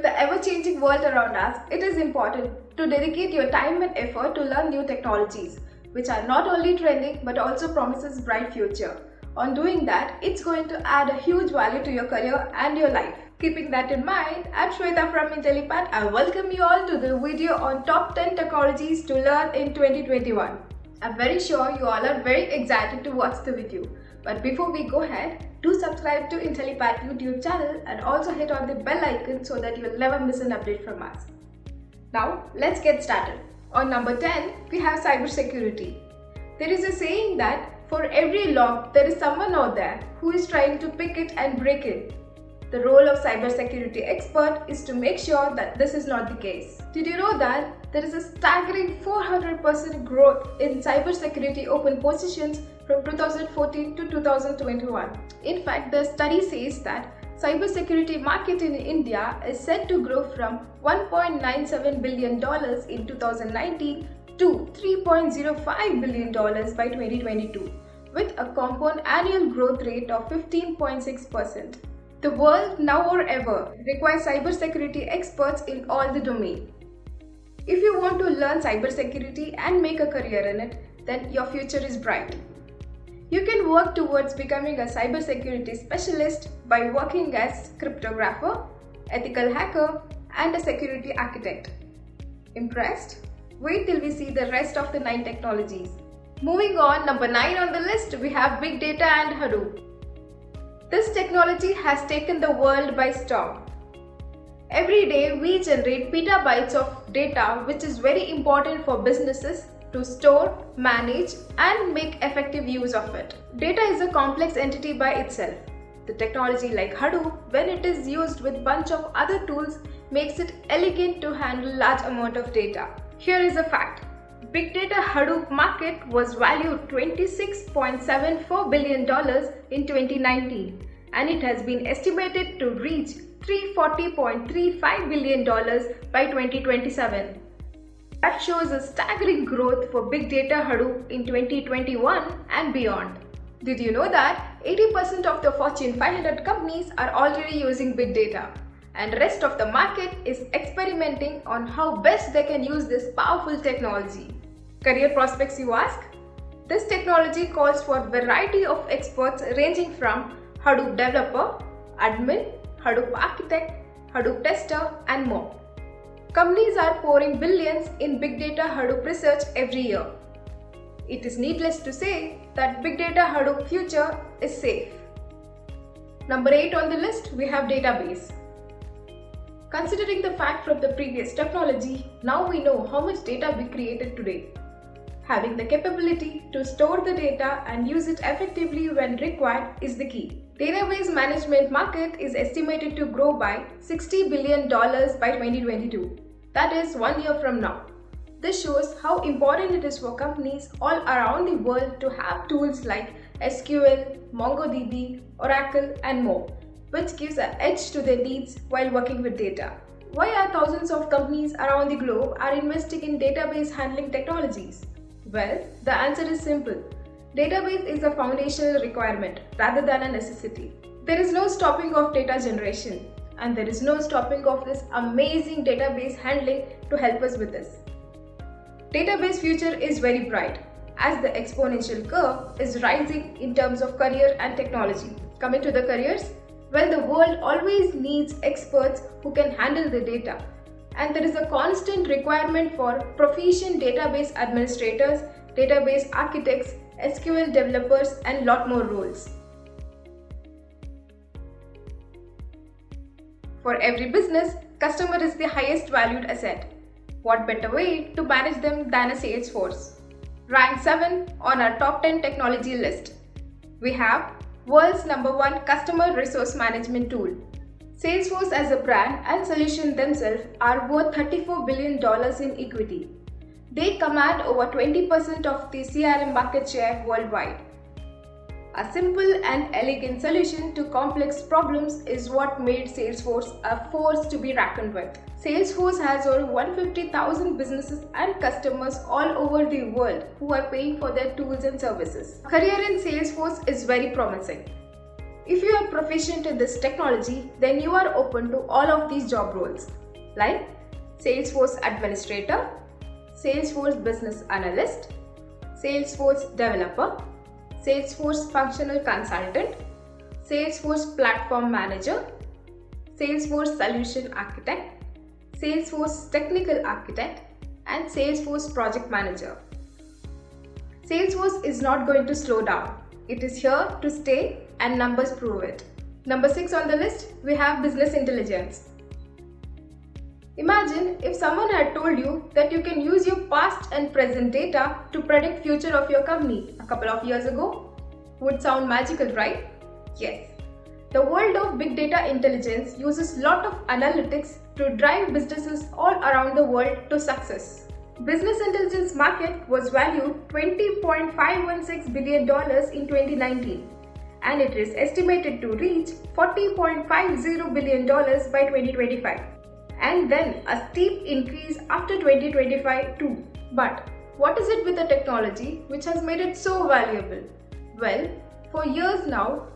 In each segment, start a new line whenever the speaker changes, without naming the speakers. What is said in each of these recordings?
With the ever-changing world around us, it is important to dedicate your time and effort to learn new technologies, which are not only trending but also promises bright future. On doing that, it's going to add a huge value to your career and your life. Keeping that in mind, I'm Shweta from Intellipaat. I welcome you all to the video on top 10 technologies to learn in 2021. I'm very sure you all are very excited to watch the video. But before we go ahead, do subscribe to Intellipaat YouTube channel and also hit on the bell icon so that you'll never miss an update from us. Now, let's get started. On number 10, we have cybersecurity. There is a saying that for every lock, there is someone out there who is trying to pick it and break it. The role of cybersecurity expert is to make sure that this is not the case. Did you know that there is a staggering 400% growth in cybersecurity open positions from 2014 to 2021? In fact, the study says that cybersecurity market in India is set to grow from $1.97 billion in 2019 to $3.05 billion by 2022, with a compound annual growth rate of 15.6%. The world now or ever requires cybersecurity experts in all the domain. If you want to learn cybersecurity and make a career in it, then your future is bright. You can work towards becoming a cybersecurity specialist by working as cryptographer, ethical hacker, and a security architect. Impressed? Wait till we see the rest of the 9 technologies. Moving on, number 9 on the list, we have Big Data and Hadoop. This technology has taken the world by storm. Every day we generate petabytes of data, which is very important for businesses to store, manage, and make effective use of it. Data is a complex entity by itself. The technology like Hadoop, when it is used with bunch of other tools, makes it elegant to handle large amount of data. Here is a fact. Big Data Hadoop market was valued $26.74 billion in 2019, and it has been estimated to reach $340.35 billion by 2027. That shows a staggering growth for Big Data Hadoop in 2021 and beyond. Did you know that 80% of the Fortune 500 companies are already using big data, and rest of the market is experimenting on how best they can use this powerful technology? Career prospects, you ask? This technology calls for a variety of experts ranging from Hadoop developer, admin, Hadoop architect, Hadoop tester, and more. Companies are pouring billions in big data Hadoop research every year. It is needless to say that big data Hadoop future is safe. Number 8 on the list, we have database. Considering the fact from the previous technology, now we know how much data we created today. Having the capability to store the data and use it effectively when required is the key. Database management market is estimated to grow by $60 billion by 2022. That is 1 year from now. This shows how important it is for companies all around the world to have tools like SQL, MongoDB, Oracle, and more, which gives an edge to their needs while working with data. Why are thousands of companies around the globe are investing in database handling technologies? Well, the answer is simple. Database is a foundational requirement rather than a necessity. There is no stopping of data generation, and there is no stopping of this amazing database handling to help us with this. Database future is very bright as the exponential curve is rising in terms of career and technology. Coming to the careers, well, the world always needs experts who can handle the data, and there is a constant requirement for proficient database administrators, database architects, SQL developers, and lot more roles. For every business, customer is the highest valued asset. What better way to manage them than a sales force? Rank 7 on our top 10 technology list. We have world's number 1 customer resource management tool. Salesforce as a brand and solution themselves are worth $34 billion in equity. They command over 20% of the CRM market share worldwide. A simple and elegant solution to complex problems is what made Salesforce a force to be reckoned with. Salesforce has over 150,000 businesses and customers all over the world who are paying for their tools and services. Career in Salesforce is very promising. If you are proficient in this technology, then you are open to all of these job roles like Salesforce Administrator, Salesforce Business Analyst, Salesforce Developer, Salesforce Functional Consultant, Salesforce Platform Manager, Salesforce Solution Architect, Salesforce Technical Architect, and Salesforce Project Manager. Salesforce is not going to slow down. It is here to stay and numbers prove it. Number 6 on the list, we have business intelligence. Imagine if someone had told you that you can use your past and present data to predict future of your company a couple of years ago. Would sound magical, right? Yes. The world of big data intelligence uses lot of analytics to drive businesses all around the world to success. Business intelligence market was valued $20.516 billion in 2019 and it is estimated to reach $40.50 billion by 2025 and then a steep increase after 2025 too. But what is it with the technology which has made it so valuable? Well, for years now,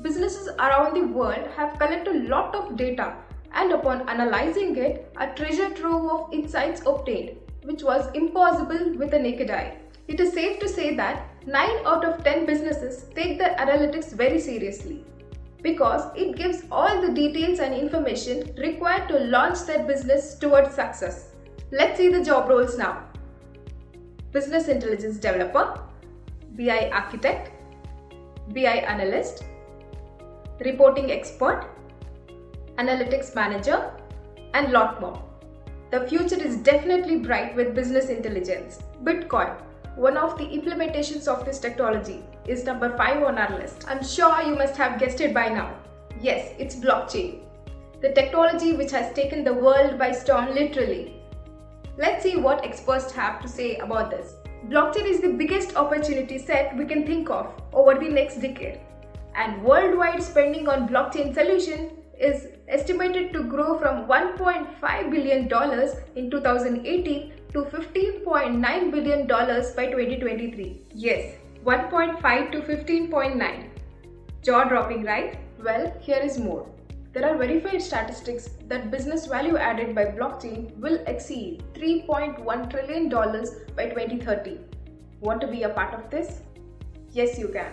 businesses around the world have collected a lot of data and upon analyzing it, a treasure trove of insights obtained, which was impossible with the naked eye. It is safe to say that 9 out of 10 businesses take their analytics very seriously because it gives all the details and information required to launch their business towards success. Let's see the job roles now. Business Intelligence Developer, BI Architect, BI Analyst, Reporting Expert, Analytics Manager, and lot more. The future is definitely bright with business intelligence. Bitcoin, one of the implementations of this technology, is number 5 on our list. I'm sure you must have guessed it by now. Yes, it's blockchain. The technology which has taken the world by storm literally. Let's see what experts have to say about this. Blockchain is the biggest opportunity set we can think of over the next decade. And worldwide spending on blockchain solution is estimated to grow from $1.5 billion in 2018 to $15.9 billion by 2023. Yes, 1.5 to 15.9. Jaw-dropping, right? Well, here is more. There are verified statistics that business value added by blockchain will exceed $3.1 trillion by 2030. Want to be a part of this? Yes, you can.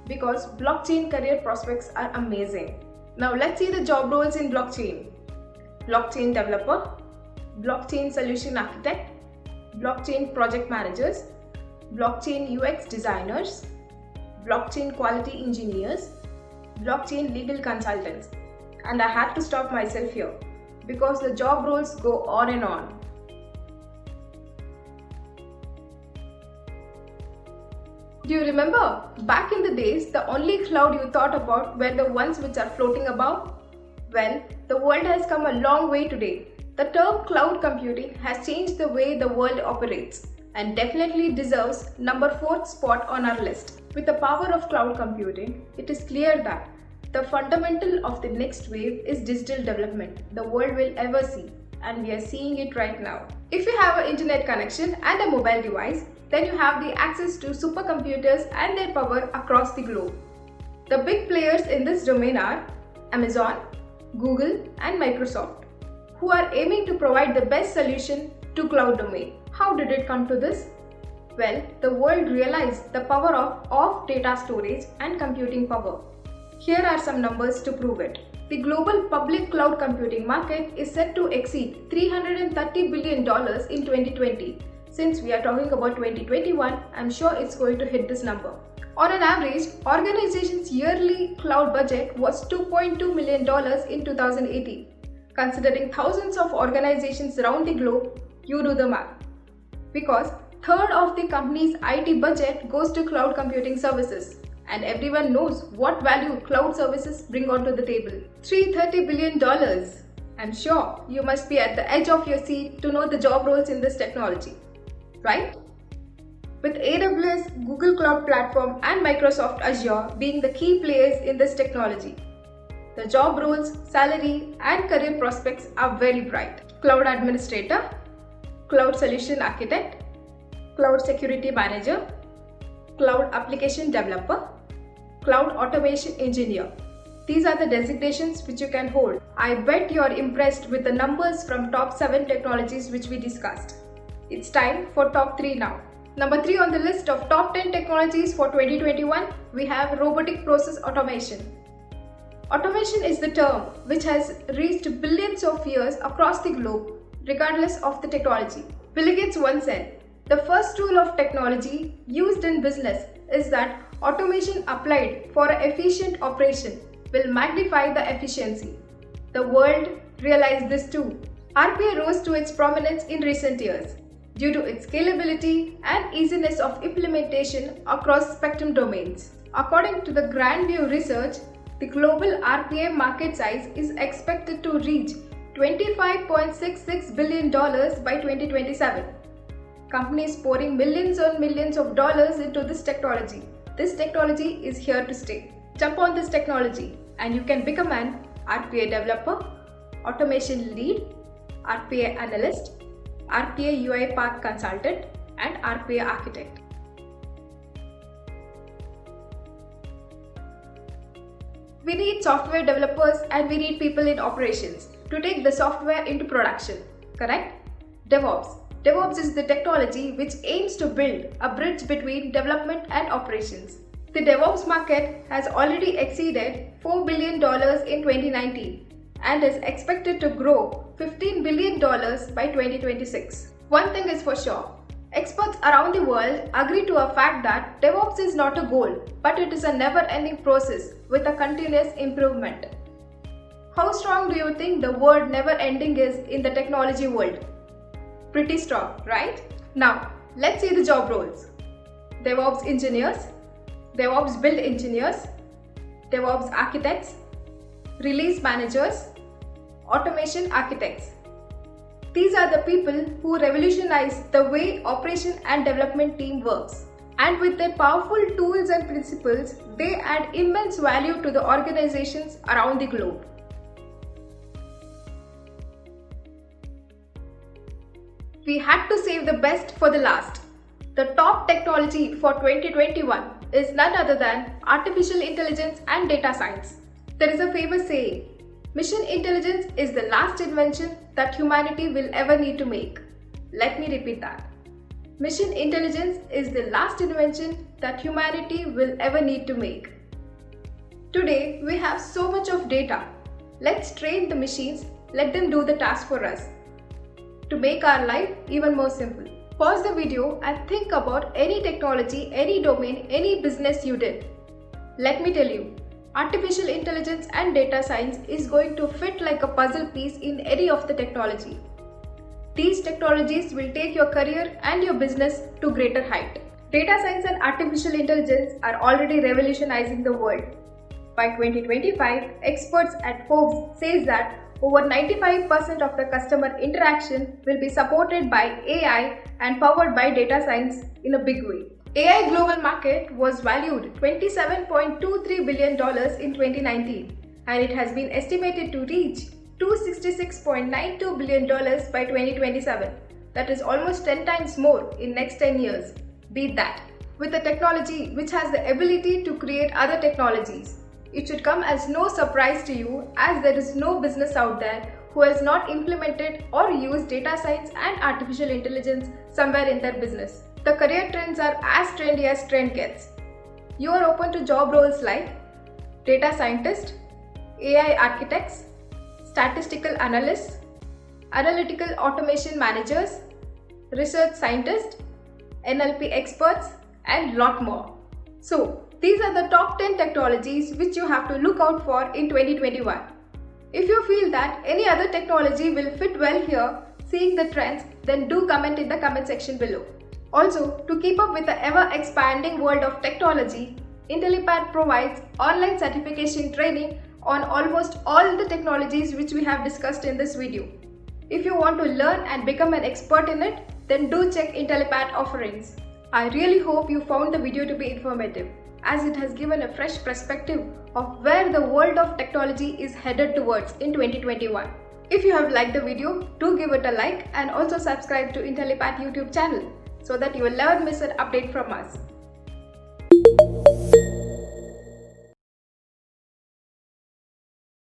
Because blockchain career prospects are amazing. Now let's see the job roles in blockchain. Blockchain developer, blockchain solution architect, blockchain project managers, blockchain UX designers, blockchain quality engineers, blockchain legal consultants. And I had to stop myself here because the job roles go on and on. Do you remember? Back in the days, the only cloud you thought about were the ones which are floating above? Well, the world has come a long way today. The term cloud computing has changed the way the world operates and definitely deserves number 4th spot on our list. With the power of cloud computing, it is clear that the fundamental of the next wave is digital development the world will ever see, and we are seeing it right now. If you have an internet connection and a mobile device, then you have the access to supercomputers and their power across the globe. The big players in this domain are Amazon, Google, and Microsoft, who are aiming to provide the best solution to cloud domain. How did it come to this? Well, the world realized the power of data storage and computing power. Here are some numbers to prove it. The global public cloud computing market is set to exceed $330 billion in 2020. Since we are talking about 2021, I'm sure it's going to hit this number. On an average, organizations' yearly cloud budget was $2.2 million in 2018. Considering thousands of organizations around the globe, you do the math. Because third of the company's IT budget goes to cloud computing services. And everyone knows what value cloud services bring onto the table. $330 billion. I'm sure you must be at the edge of your seat to know the job roles in this technology, right? With AWS, Google Cloud Platform and Microsoft Azure being the key players in this technology. The job roles, salary and career prospects are very bright. Cloud Administrator, Cloud Solution Architect, Cloud Security Manager, Cloud Application Developer, Cloud Automation Engineer. These are the designations which you can hold. I bet you're impressed with the numbers from top 7 technologies which we discussed. It's time for top 3 now. Number 3 on the list of top 10 technologies for 2021, we have robotic process automation. Automation is the term which has reached billions of years across the globe, regardless of the technology. Bill Gates once said, "The first rule of technology used in business is that automation applied for efficient operation will magnify the efficiency." The world realized this too. RPA rose to its prominence in recent years due to its scalability and easiness of implementation across spectrum domains. According to the Grand View research, the global RPA market size is expected to reach $25.66 billion by 2027. Companies pouring millions on millions of dollars into this technology. This technology is here to stay. Jump on this technology and you can become an RPA developer, automation lead, RPA analyst, RPA UiPath consultant, and RPA architect. We need software developers and we need people in operations to take the software into production, correct? DevOps. DevOps is the technology which aims to build a bridge between development and operations. The DevOps market has already exceeded $4 billion in 2019 and is expected to grow $15 billion by 2026. One thing is for sure, experts around the world agree to a fact that DevOps is not a goal, but it is a never-ending process with a continuous improvement. How strong do you think the word never-ending is in the technology world? Pretty strong, right? Now, let's see the job roles. DevOps engineers, DevOps build engineers, DevOps architects, release managers, automation architects. These are the people who revolutionize the way operation and development team works. And with their powerful tools and principles, they add immense value to the organizations around the globe. We had to save the best for the last. The top technology for 2021 is none other than artificial intelligence and data science. There is a famous saying, "Mission intelligence is the last invention that humanity will ever need to make." Let me repeat that. Mission intelligence is the last invention that humanity will ever need to make. Today, we have so much of data. Let's train the machines, let them do the task for us to make our life even more simple. Pause the video and think about any technology, any domain, any business you did. Let me tell you, artificial intelligence and data science is going to fit like a puzzle piece in any of the technology. These technologies will take your career and your business to greater height. Data science and artificial intelligence are already revolutionizing the world. By 2025, experts at Forbes says that over 95% of the customer interaction will be supported by AI and powered by data science in a big way. AI global market was valued $27.23 billion in 2019 and it has been estimated to reach $266.92 billion by 2027. That is almost 10 times more in next 10 years. Beat that. With a technology which has the ability to create other technologies, it should come as no surprise to you as there is no business out there who has not implemented or used data science and artificial intelligence somewhere in their business. The career trends are as trendy as trend gets. You are open to job roles like data scientist, AI architects, statistical analysts, analytical automation managers, research scientists, NLP experts, and lot more. So, these are the top 10 technologies which you have to look out for in 2021. If you feel that any other technology will fit well here, seeing the trends, then do comment in the comment section below. Also, to keep up with the ever-expanding world of technology, Intellipaat provides online certification training on almost all the technologies which we have discussed in this video. If you want to learn and become an expert in it, then do check Intellipaat offerings. I really hope you found the video to be informative, as it has given a fresh perspective of where the world of technology is headed towards in 2021. If you have liked the video, do give it a like and also subscribe to Intellipaat YouTube channel so that you will never miss an update from us.